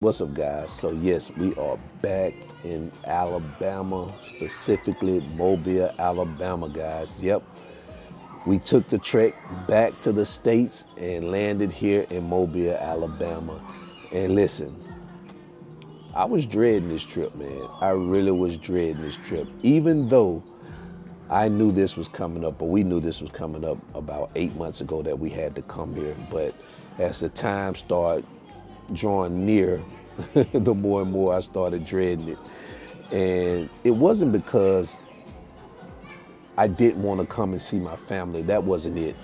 What's up, guys? So yes, we are back in Alabama, specifically Mobile, Alabama, guys. Yep, we took the trek back to the States and landed here in Mobile, Alabama. And listen, I was dreading this trip, man. I really was dreading this trip, even though I knew this was coming up, but we knew this was coming up about 8 months ago that we had to come here. But as the time started drawing near, the more and more I started dreading it. And it wasn't because I didn't want to come and see my family. That wasn't it.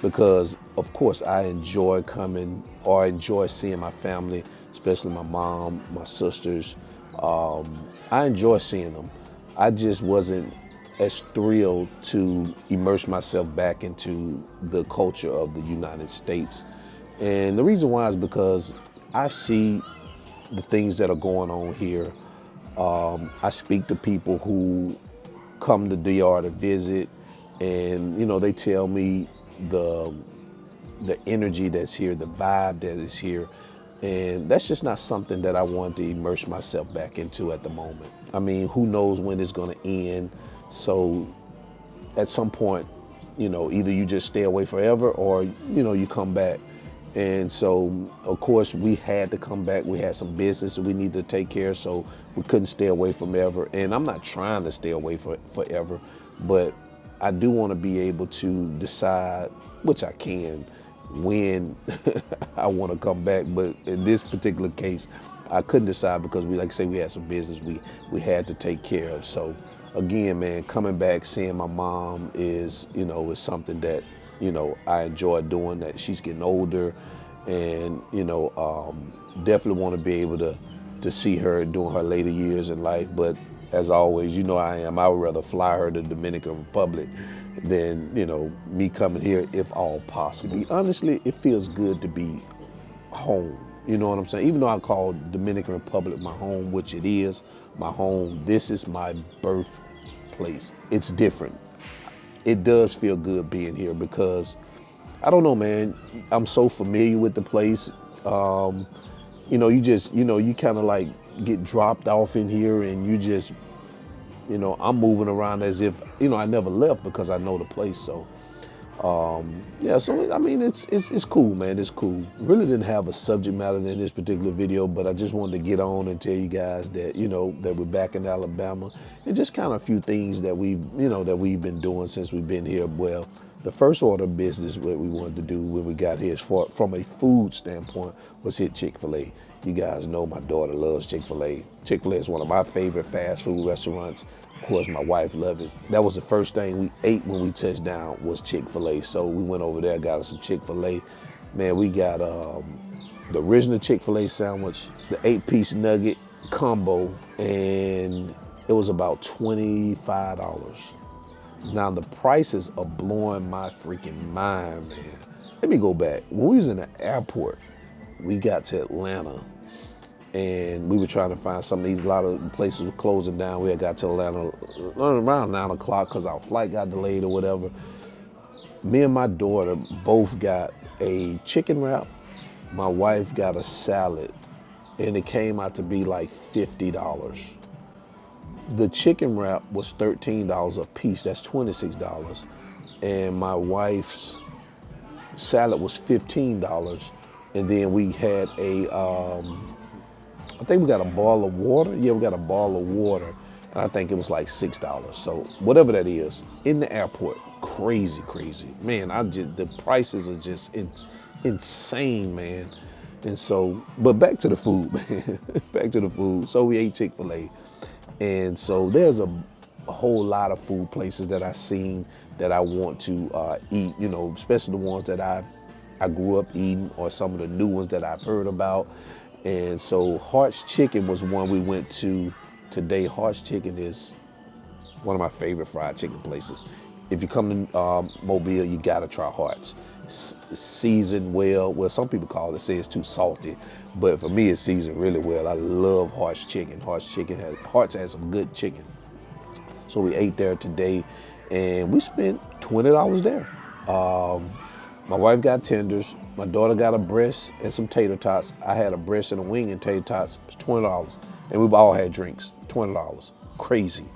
Because, of course, I enjoy coming or I enjoy seeing my family, especially my mom, my sisters. I enjoy seeing them. I just wasn't as thrilled to immerse myself back into the culture of the United States. And the reason why is because I see the things that are going on here. I speak to people who come to DR to visit, and they tell me the the energy that's here, the vibe that is here, and that's just not something that I want to immerse myself back into at the moment. I mean, who knows when it's going to end? So at some point, either you just stay away forever or you come back. And so, of course, we had to come back. We had some business that we needed to take care of, so we couldn't stay away from ever. And I'm not trying to stay away forever, but I do want to be able to decide, which I can, when I want to come back. But in this particular case, I couldn't decide because like I say, we had some business we had to take care of. So again, man, coming back, seeing my mom is something that I enjoy doing. That she's getting older, and definitely want to be able to see her during her later years in life. But as always, I would rather fly her to Dominican Republic than me coming here if all possible. Honestly, it feels good to be home. You know what I'm saying? Even though I call Dominican Republic my home, which it is my home, this is my birthplace. It's different. It does feel good being here because I don't know, man. I'm so familiar with the place. You kind of like get dropped off in here, and you just, I'm moving around as if I never left because I know the place. So yeah, so I mean, it's cool, man. It's cool. Really didn't have a subject matter in this particular video, but I just wanted to get on and tell you guys that that we're back in Alabama, and just kind of a few things that we've been doing since we've been here. Well, the first order of business what we wanted to do when we got here, from a food standpoint, was hit Chick-fil-A. You guys know my daughter loves Chick-fil-A. Chick-fil-A is one of my favorite fast food restaurants. Of course, my wife loved it. That was the first thing we ate when we touched down was Chick-fil-A. So we went over there, got us some Chick-fil-A. Man, we got the original Chick-fil-A sandwich, the 8-piece nugget combo, and it was about $25. Now the prices are blowing my freaking mind, man. Let me go back. When we was in the airport, we got to Atlanta, and we were trying to find some of these. A lot of places were closing down. We had got to Atlanta around 9 o'clock because our flight got delayed or whatever. Me and my daughter both got a chicken wrap. My wife got a salad, and it came out to be like $50. The chicken wrap was $13 a piece. That's $26. And my wife's salad was $15. And then we had I think we got a bottle of water. Yeah, we got a bottle of water. And I think it was like $6. So whatever that is, in the airport, crazy, crazy. Man, the prices are just insane, man. And so, but back to the food, man. Back to the food. So we ate Chick-fil-A. And so there's a whole lot of food places that I've seen that I want to eat, especially the ones that I grew up eating, or some of the new ones that I've heard about. And so Hart's Chicken was one we went to today. Hart's Chicken is one of my favorite fried chicken places. If you come to Mobile, you gotta try Hart's. Seasoned well. Well, some people say it's too salty, but for me, it's seasoned really well. I love Hart's Chicken. Hart's has some good chicken. So we ate there today, and we spent $20 there. My wife got tenders. My daughter got a breast and some tater tots. I had a breast and a wing and tater tots. It was $20. And we've all had drinks. $20. Crazy.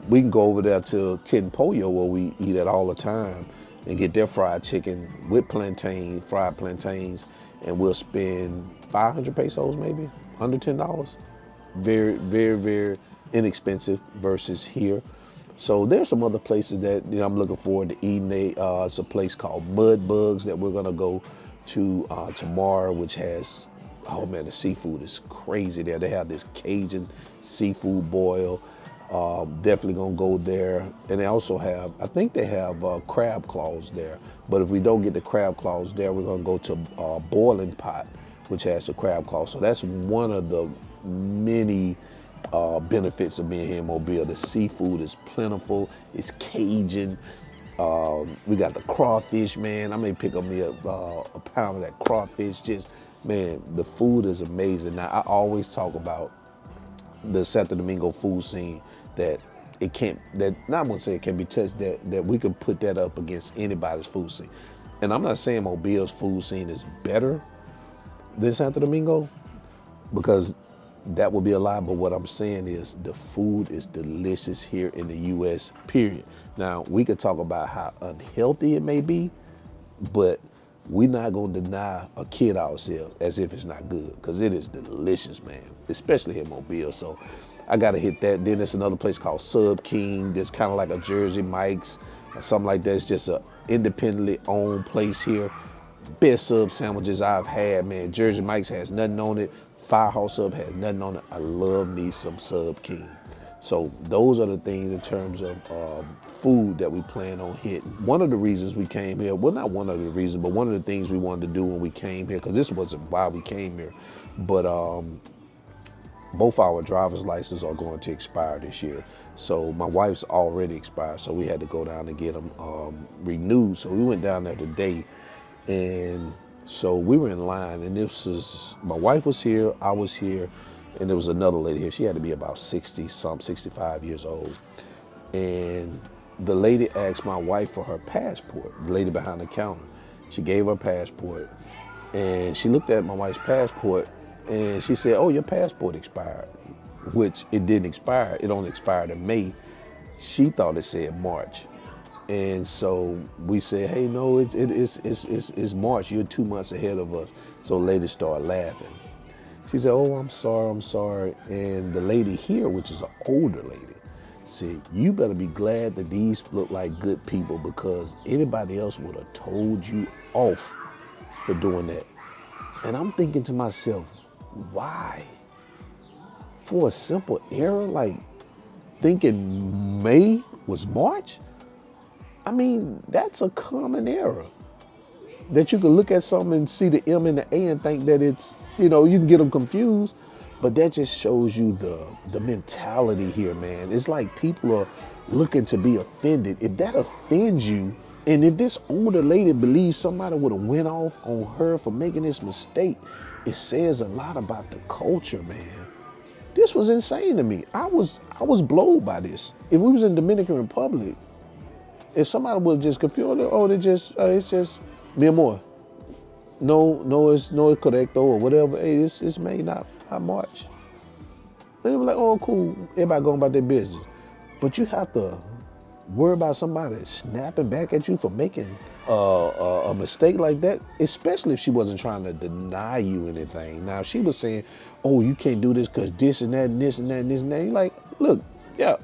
We can go over there to Tin Pollo where we eat at all the time and get their fried chicken with plantain, fried plantains, and we'll spend 500 pesos maybe, under $10. Very, very, very inexpensive versus here. So there's some other places that I'm looking forward to eating. It's a place called Mud Bugs that we're gonna go to tomorrow, which has, oh man, the seafood is crazy there. They have this Cajun seafood boil. Definitely gonna go there. And they also have, I think they have crab claws there. But if we don't get the crab claws there, we're gonna go to Boiling Pot, which has the crab claws. So that's one of the many benefits of being here in Mobile. The seafood is plentiful, it's Cajun. We got the crawfish, man. I may pick up me a pound of that crawfish. Just, man, the food is amazing. Now, I always talk about the Santo Domingo food scene, that it can't, that not want to say it can be touched, that we can put that up against anybody's food scene. And I'm not saying Mobile's food scene is better than Santo Domingo, because that would be a lie, but what I'm saying is the food is delicious here in the U.S., period. Now, we could talk about how unhealthy it may be, but we're not gonna deny or kid ourselves as if it's not good, because it is delicious, man, especially in Mobile. So I gotta hit that. Then there's another place called Sub King that's kind of like a Jersey Mike's or something like that. It's just a independently owned place here. Best sub sandwiches I've had, man. Jersey Mike's has nothing on it. Firehouse Sub has nothing on it. I love me some Sub King. So those are the things in terms of food that we plan on hitting. One of the reasons we came here, well, not one of the reasons, but one of the things we wanted to do when we came here, because this wasn't why we came here, but both our driver's licenses are going to expire this year. So my wife's already expired, so we had to go down and get them renewed. So we went down there today, and so we were in line, and this is, my wife was here, I was here, and there was another lady here. She had to be about 65 years old. And the lady asked my wife for her passport, the lady behind the counter. She gave her passport, and she looked at my wife's passport, and she said, "Oh, your passport expired," which it didn't expire. It only expired in May. She thought it said March. And so we said, "Hey, no, it's March. You're 2 months ahead of us." So the lady started laughing. She said, "Oh, I'm sorry." And the lady here, which is an older lady, said, "You better be glad that these look like good people, because anybody else would have told you off for doing that." And I'm thinking to myself, why? For a simple error, like thinking May was March? I mean, that's a common error. That you can look at something and see the M and the A and think that it's, you can get them confused. But that just shows you the mentality here, man. It's like people are looking to be offended. If that offends you, and if this older lady believes somebody would have went off on her for making this mistake, it says a lot about the culture, man. This was insane to me. I was blown by this. If we was in Dominican Republic, if somebody would just confuse it, oh, it's just mi amor. No es correcto or whatever. Hey, it's May, not March. Then they were like, oh, cool. Everybody going about their business. But you have to worry about somebody snapping back at you for making a mistake like that, especially if she wasn't trying to deny you anything. Now, if she was saying, oh, you can't do this because this and that and this and that and this and that, you're like, look, yeah,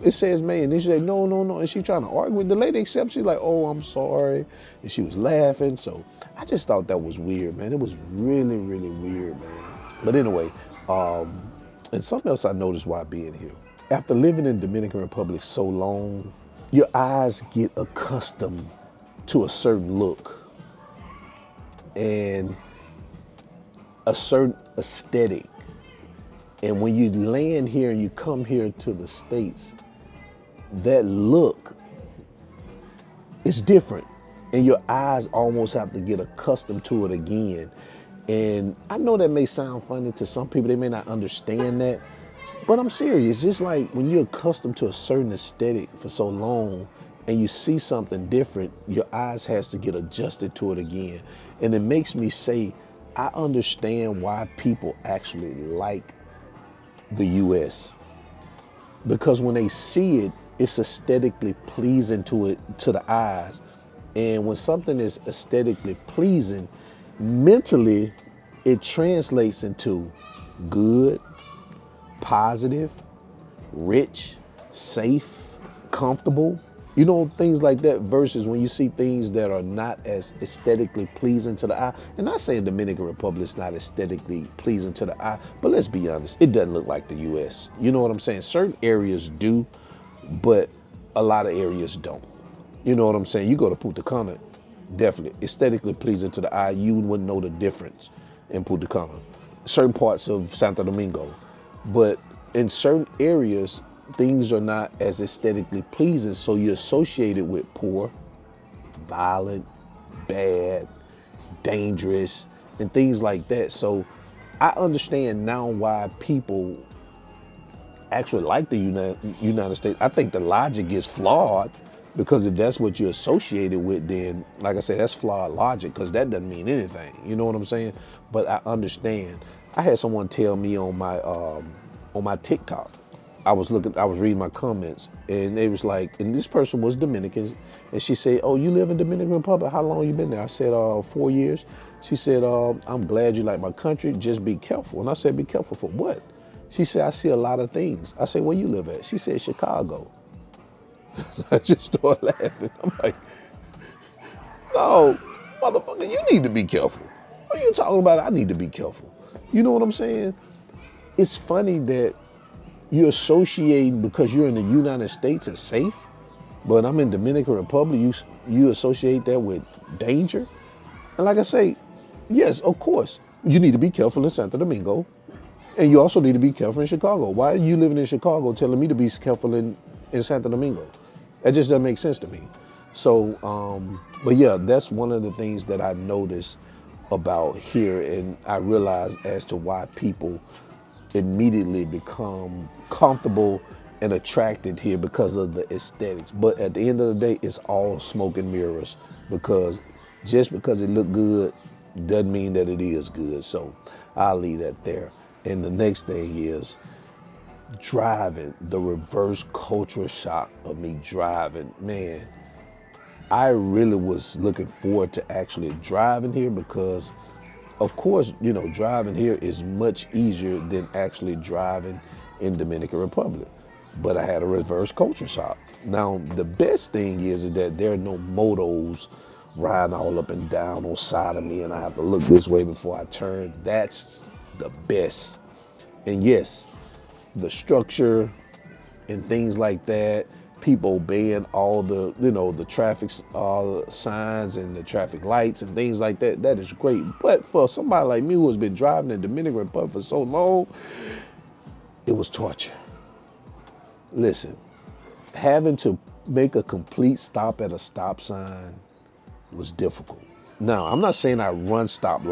it says May. And then she said, no. And she trying to argue with the lady, except she's like, oh, I'm sorry. And she was laughing. So I just thought that was weird, man. It was really, really weird, man. But anyway, and something else I noticed while being here. After living in Dominican Republic so long, your eyes get accustomed to a certain look and a certain aesthetic. And when you land here and you come here to the States, that look is different. And your eyes almost have to get accustomed to it again. And I know that may sound funny to some people, they may not understand that, but I'm serious. It's like when you're accustomed to a certain aesthetic for so long, and you see something different, your eyes has to get adjusted to it again. And it makes me say, I understand why people actually like the US, because when they see it, it's aesthetically pleasing to the eyes. And when something is aesthetically pleasing, mentally it translates into good, positive, rich, safe, comfortable, things like that, versus when you see things that are not as aesthetically pleasing to the eye. And not saying Dominican Republic is not aesthetically pleasing to the eye, but let's be honest, it doesn't look like the US. You know what I'm saying? Certain areas do, but a lot of areas don't. You know what I'm saying? You go to Punta Cana, definitely aesthetically pleasing to the eye. You wouldn't know the difference in Punta Cana. Certain parts of Santo Domingo, but in certain areas, things are not as aesthetically pleasing, so you're associated with poor, violent, bad, dangerous, and things like that. So I understand now why people actually like the United States. I think the logic is flawed, because if that's what you're associated with, then, like I said, that's flawed logic, because that doesn't mean anything. You know what I'm saying? But I understand. I had someone tell me on my TikTok, I was reading my comments, and they was like, and this person was Dominican, and she said, "Oh, you live in Dominican Republic? How long you been there?" I said, 4 years. She said, "I'm glad you like my country. Just be careful." And I said, "Be careful for what?" She said, "I see a lot of things." I said, "Where you live at?" She said, "Chicago." I just started laughing. I'm like, "No, motherfucker, you need to be careful. What are you talking about? I need to be careful." You know what I'm saying? It's funny that you associate, because you're in the United States, as safe, but I'm in Dominican Republic, you associate that with danger. And like I say, yes, of course, you need to be careful in Santo Domingo, and you also need to be careful in Chicago. Why are you living in Chicago telling me to be careful in Santo Domingo? That just doesn't make sense to me. So, but yeah, that's one of the things that I noticed about here, and I realized as to why people immediately become comfortable and attracted here, because of the aesthetics. But at the end of the day, it's all smoke and mirrors, because just because it look good doesn't mean that it is good. So I'll leave that there. And the next thing is driving, the reverse culture shock of me driving. Man, I really was looking forward to actually driving here, because of course, driving here is much easier than actually driving in Dominican Republic. But I had a reverse culture shock. Now, the best thing is that there are no motos riding all up and down on side of me, and I have to look this way before I turn. That's the best. And yes, the structure and things like that, people obeying all the, the traffic signs and the traffic lights and things like that, that is great. But for somebody like me who has been driving in Dominican Republic for so long, it was torture. Listen, having to make a complete stop at a stop sign was difficult. Now, I'm not saying I run stop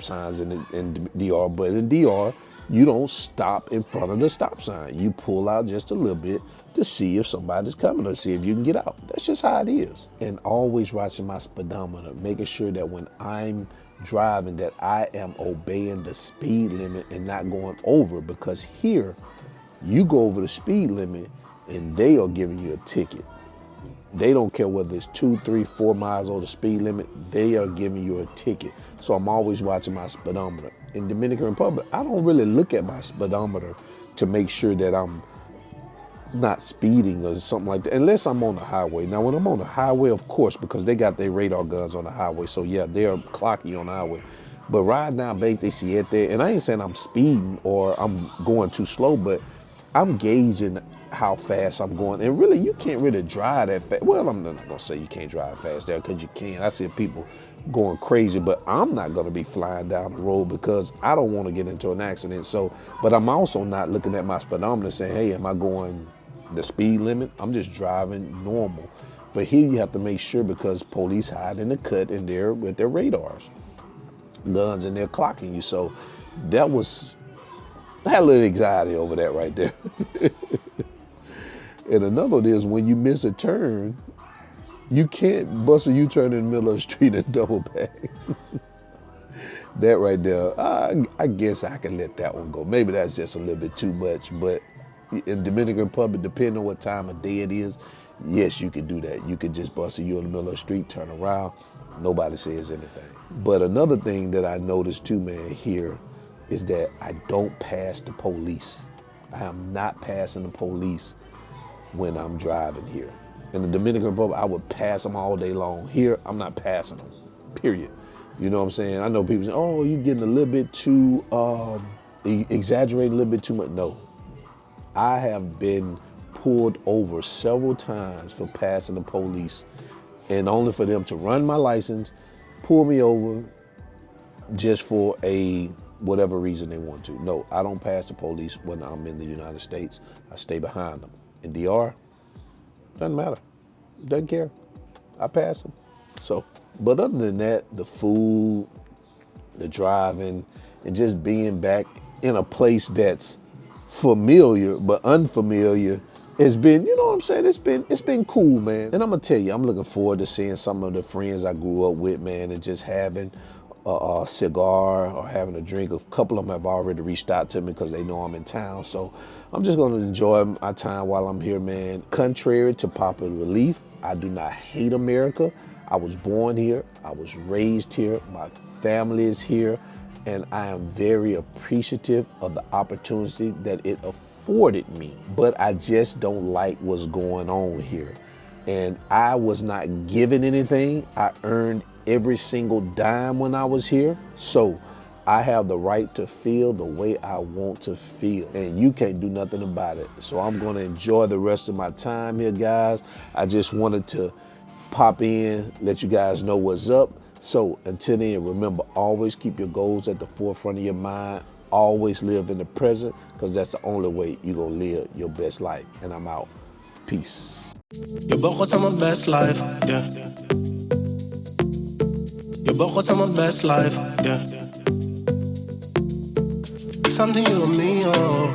signs in DR, but in DR, you don't stop in front of the stop sign. You pull out just a little bit to see if somebody's coming, or see if you can get out. That's just how it is. And always watching my speedometer, making sure that when I'm driving that I am obeying the speed limit and not going over, because here you go over the speed limit and they are giving you a ticket. They don't care whether it's 2, 3, 4 miles over the speed limit, they are giving you a ticket. So I'm always watching my speedometer. In Dominican Republic, I don't really look at my speedometer to make sure that I'm not speeding or something like that, unless I'm on the highway. Now, when I'm on the highway, of course, because they got their radar guns on the highway, so yeah, they're clocking you on the highway. But riding down 27, and I ain't saying I'm speeding or I'm going too slow, but I'm gauging how fast I'm going. And really, you can't really drive that fast. Well, I'm not gonna say you can't drive fast there, because you can. I see people going crazy, but I'm not gonna be flying down the road, because I don't want to get into an accident. So, but I'm also not looking at my speedometer saying, hey, am I going the speed limit? I'm just driving normal. But here you have to make sure, because police hide in the cut and they're with their radars, guns, and they're clocking you. So I had a little anxiety over that right there. And another one is when you miss a turn, you can't bust a U-turn in the middle of the street and double back. That right there, I guess I can let that one go. Maybe that's just a little bit too much, but in Dominican Republic, depending on what time of day it is, yes, you can do that. You can just bust a U in the middle of the street, turn around, nobody says anything. But another thing that I noticed too, man, here is that I don't pass the police. I am not passing the police when I'm driving here. In the Dominican Republic, I would pass them all day long. Here, I'm not passing them, period. You know what I'm saying? I know people say, oh, you're getting a little bit too, exaggerating a little bit too much. No, I have been pulled over several times for passing the police, and only for them to run my license, pull me over just for a whatever reason they want to. No, I don't pass the police when I'm in the United States. I stay behind them. In DR, doesn't matter, doesn't care. I pass them. So, but other than that, the food, the driving, and just being back in a place that's familiar but unfamiliar has been, you know what I'm saying, it's been cool, man. And I'm gonna tell you, I'm looking forward to seeing some of the friends I grew up with, man, and just having a cigar or having a drink. A couple of them have already reached out to me because they know I'm in town. So I'm just gonna enjoy my time while I'm here, man. Contrary to popular belief, I do not hate America. I was born here, I was raised here, my family is here, and I am very appreciative of the opportunity that it afforded me. But I just don't like what's going on here. And I was not given anything. I earned every single dime when I was here. So I have the right to feel the way I want to feel, and you can't do nothing about it. So I'm gonna enjoy the rest of my time here, guys. I just wanted to pop in, let you guys know what's up. So until then, remember, always keep your goals at the forefront of your mind. Always live in the present, because that's the only way you're gonna live your best life. And I'm out. Peace. Je bent God aan mijn best life, yeah. Je bent God aan mijn best life, yeah. Something you and me, oh.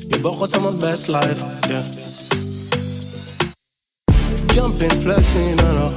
Je bent God aan mijn best life, yeah. Jumping, flexing, no.